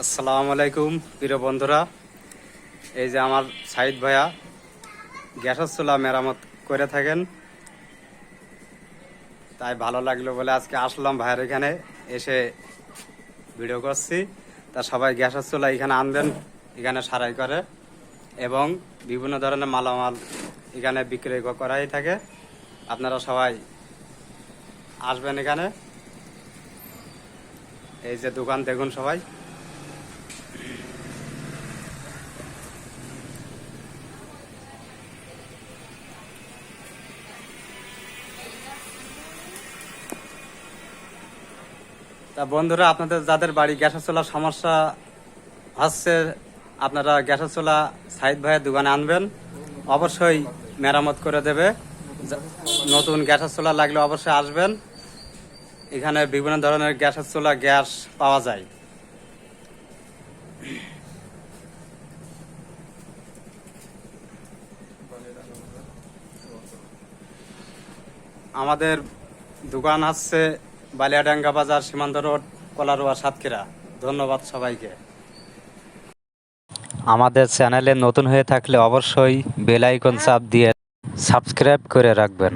আসসালামু আলাইকুম প্রিয় বন্ধুরা। এই যে আমার সাইদ ভাইয়া গ্যাসের চুলা মেরামত করে থাকেন, তাই ভালো লাগলো বলে আজকে আসলাম ভাইয়ের এখানে এসে ভিডিও করছি। তা সবাই গ্যাসের চুলা এখানে আনবেন, এখানে সারাই করে এবং বিভিন্ন ধরনের মালামাল এখানে বিক্রয় করাই থাকে। আপনারা সবাই আসবেন এখানে। এই যে দোকান দেখুন সবাই। তা বন্ধুরা, আপনাদের যাদের বাড়ি গ্যাসের চুলার সমস্যা হচ্ছে, আপনারা গ্যাসের চুলা সাইদ ভাইয়ের দোকানে আনবেন, অবশ্যই মেরামত করে দেবে। নতুন গ্যাসের চুলা লাগলে অবশ্যই আসবেন। এখানে বিভিন্ন ধরনের গ্যাসের চুলা গ্যাস পাওয়া যায়। আমাদের দোকান আছে বালিয়াডাঙ্গা বাজার, সীমান্ত রোড, কলারোয়া, সাতক্ষীরা। ধন্যবাদ সবাইকে। আমাদের চ্যানেলে নতুন হয়ে থাকলে অবশ্যই বেল আইকন চাপ দিয়ে সাবস্ক্রাইব করে রাখবেন।